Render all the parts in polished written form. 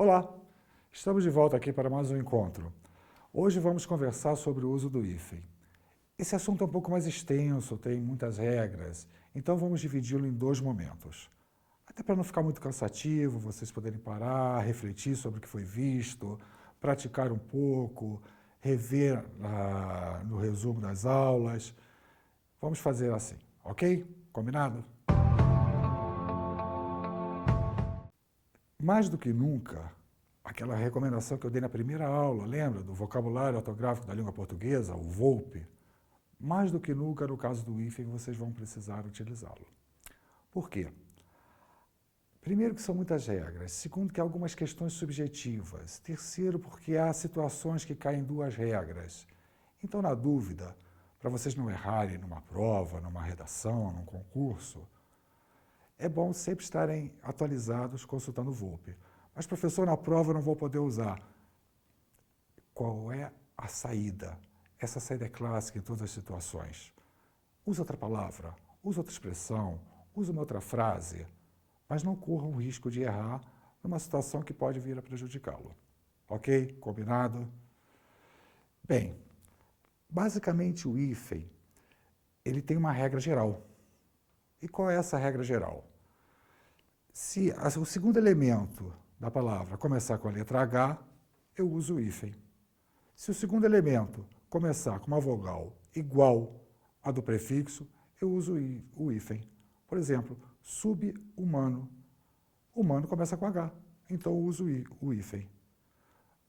Olá, estamos de volta aqui para mais um encontro. Hoje vamos conversar sobre o uso do hífen. Esse assunto é um pouco mais extenso, tem muitas regras, então vamos dividi-lo em dois momentos. Até para não ficar muito cansativo, vocês poderem parar, refletir sobre o que foi visto, praticar um pouco, rever no resumo das aulas. Vamos fazer assim, ok? Combinado? Mais do que nunca, aquela recomendação que eu dei na primeira aula, lembra? Do vocabulário ortográfico da língua portuguesa, o VOLPE. Mais do que nunca, no caso do hífen, vocês vão precisar utilizá-lo. Por quê? Primeiro que são muitas regras, segundo que há algumas questões subjetivas, terceiro porque há situações que caem em duas regras. Então, na dúvida, para vocês não errarem numa prova, numa redação, num concurso, é bom sempre estarem atualizados consultando o VOLPE. Mas, professor, na prova eu não vou poder usar. Qual é a saída? Essa saída é clássica em todas as situações. Usa outra palavra, usa outra expressão, usa uma outra frase, mas não corra o risco de errar numa situação que pode vir a prejudicá-lo. Ok? Combinado? Bem, basicamente o hífen, ele tem uma regra geral. E qual é essa regra geral? Se o segundo elemento da palavra começar com a letra H, eu uso o hífen. Se o segundo elemento começar com uma vogal igual à do prefixo, eu uso o hífen. Por exemplo, sub-humano. Humano começa com H, então eu uso o hífen.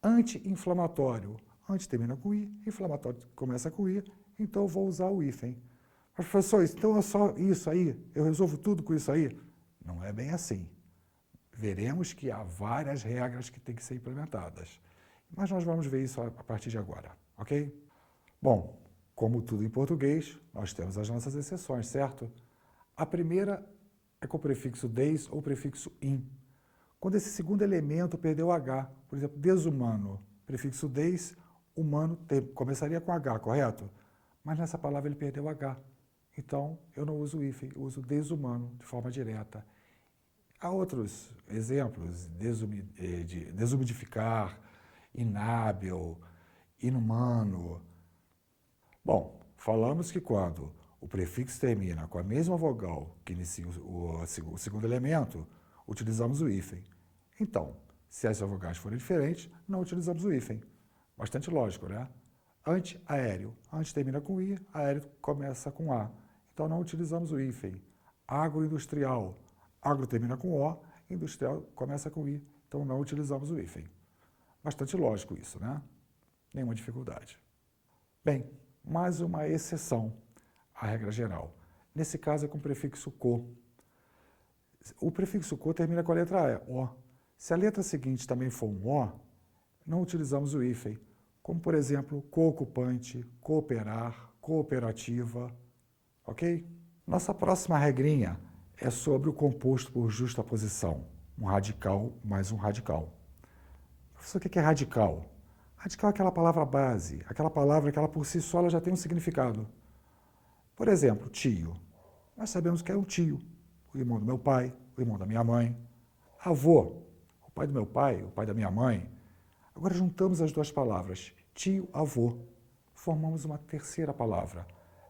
Anti-inflamatório. Anti termina com I, inflamatório começa com I, então eu vou usar o hífen. Mas, professor, então é só isso aí? Eu resolvo tudo com isso aí? Não é bem assim. Veremos que há várias regras que têm que ser implementadas. Mas nós vamos ver isso a partir de agora, ok? Bom, como tudo em português, nós temos as nossas exceções, certo? A primeira é com o prefixo des ou prefixo in. Quando esse segundo elemento perdeu H, por exemplo, desumano, prefixo des, humano começaria com H, correto? Mas nessa palavra ele perdeu H. Então, eu não uso hífen, eu uso desumano de forma direta. Há outros exemplos, desumidificar, inábil, inumano. Bom, falamos que quando o prefixo termina com a mesma vogal que inicia o segundo elemento, utilizamos o hífen. Então, se as vogais forem diferentes, não utilizamos o hífen. Bastante lógico, né? Anti-aéreo. Anti termina com I, aéreo começa com A. Então, não utilizamos o hífen. Agroindustrial. Agro termina com O, industrial começa com I. Então, não utilizamos o hífen. Bastante lógico isso, né? Nenhuma dificuldade. Bem, mais uma exceção à regra geral. Nesse caso é com o prefixo co. O prefixo co termina com a letra O. Se a letra seguinte também for um O, não utilizamos o hífen. Como, por exemplo, co-ocupante, cooperar, cooperativa. Ok? Nossa próxima regrinha é sobre o composto por justaposição. Um radical mais um radical. Professor, o que é radical? Radical é aquela palavra base, aquela palavra que ela por si só ela já tem um significado. Por exemplo, tio. Nós sabemos que é um tio, o irmão do meu pai, o irmão da minha mãe. Avô, o pai do meu pai, o pai da minha mãe. Agora juntamos as duas palavras, tio, avô. Formamos uma terceira palavra.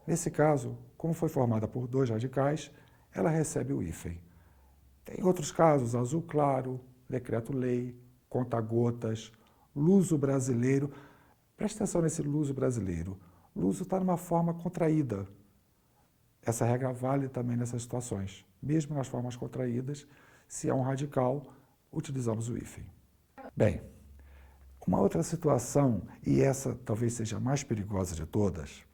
Nesse caso, como foi formada por dois radicais, ela recebe o hífen. Tem outros casos, azul claro, decreto-lei, conta-gotas, luso brasileiro. Preste atenção nesse luso brasileiro. Luso está numa forma contraída. Essa regra vale também nessas situações. Mesmo nas formas contraídas, se é um radical, utilizamos o hífen. Bem, uma outra situação, e essa talvez seja a mais perigosa de todas,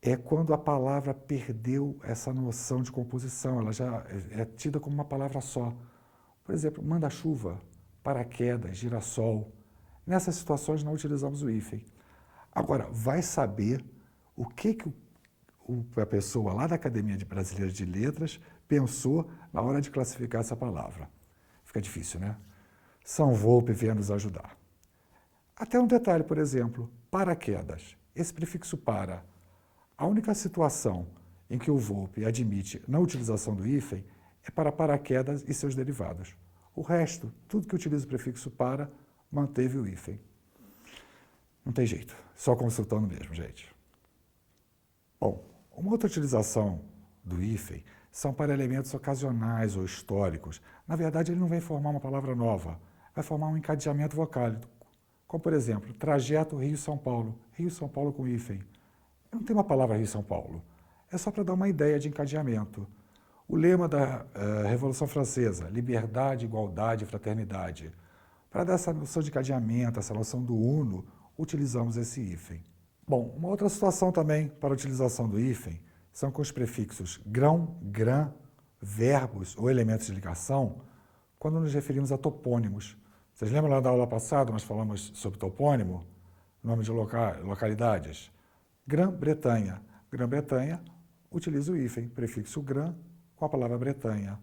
é quando a palavra perdeu essa noção de composição, ela já é tida como uma palavra só. Por exemplo, manda-chuva, paraquedas, girassol. Nessas situações não utilizamos o hífen. Agora, vai saber o que a pessoa lá da Academia Brasileira de Letras pensou na hora de classificar essa palavra. Fica difícil, né? São Volpe venha nos ajudar. Até um detalhe, por exemplo, paraquedas. Esse prefixo para. A única situação em que o Volpe admite não utilização do hífen é para paraquedas e seus derivados. O resto, tudo que utiliza o prefixo para, manteve o hífen. Não tem jeito, só consultando mesmo, gente. Bom, uma outra utilização do hífen são para elementos ocasionais ou históricos. Na verdade, ele não vem formar uma palavra nova, vai formar um encadeamento vocálico. Como, por exemplo, trajeto Rio-São Paulo. Rio-São Paulo com hífen. Não tem uma palavra Rio-São Paulo. É só para dar uma ideia de encadeamento. O lema da Revolução Francesa, liberdade, igualdade e fraternidade. Para dar essa noção de encadeamento, essa noção do uno, utilizamos esse hífen. Bom, uma outra situação também para a utilização do hífen são com os prefixos grão, grã, verbos ou elementos de ligação, quando nos referimos a topônimos. Vocês lembram lá da aula passada, nós falamos sobre topônimo, nome de localidades? Grã-Bretanha. Grã-Bretanha utiliza o hífen, prefixo grã, com a palavra Bretanha.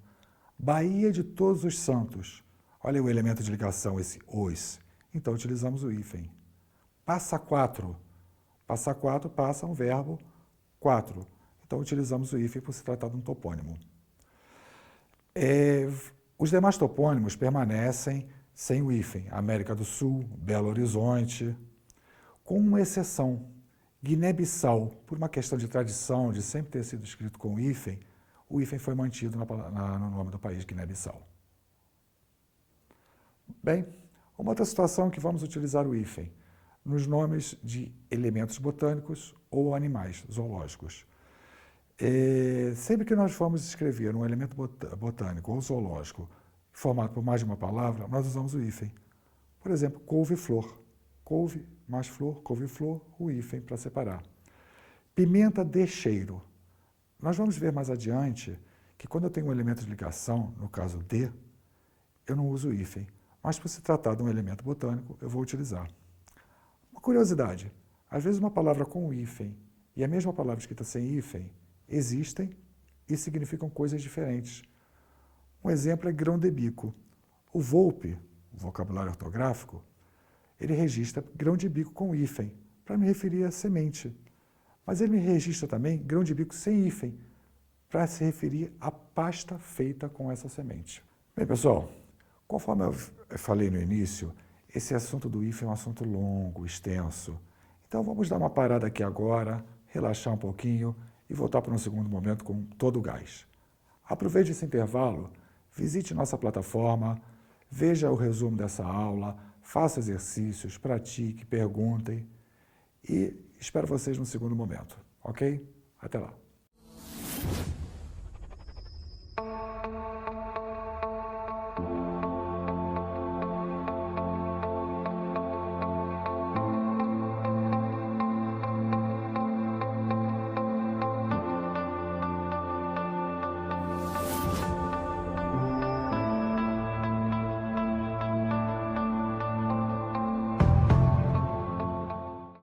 Baía de Todos os Santos. Olha o elemento de ligação, esse os. Então, utilizamos o hífen. Passa quatro. Passa quatro, passa um verbo, quatro. Então, utilizamos o hífen por se tratar de um topônimo. Os demais topônimos permanecem sem o hífen. América do Sul, Belo Horizonte, com uma exceção. Guiné-Bissau, por uma questão de tradição, de sempre ter sido escrito com hífen, o hífen foi mantido no nome do país, Guiné-Bissau. Bem, uma outra situação que vamos utilizar o hífen, nos nomes de elementos botânicos ou animais zoológicos. Sempre que nós formos escrever um elemento botânico ou zoológico formado por mais de uma palavra, nós usamos o hífen. Por exemplo, couve-flor. Couve mais flor, couve-flor, o hífen para separar. Pimenta de cheiro. Nós vamos ver mais adiante que quando eu tenho um elemento de ligação, no caso de, eu não uso o hífen, mas por se tratar de um elemento botânico, eu vou utilizar. Uma curiosidade, às vezes uma palavra com hífen e a mesma palavra escrita sem hífen existem e significam coisas diferentes. Um exemplo é grão de bico. O Volpe, o vocabulário ortográfico, ele registra grão de bico com hífen, para me referir a semente. Mas ele me registra também grão de bico sem hífen, para se referir à pasta feita com essa semente. Bem, pessoal, conforme eu falei no início, esse assunto do hífen é um assunto longo, extenso. Então vamos dar uma parada aqui agora, relaxar um pouquinho e voltar para um segundo momento com todo o gás. Aproveite esse intervalo, visite nossa plataforma, veja o resumo dessa aula, faça exercícios, pratique, perguntem e espero vocês no segundo momento, ok? Até lá!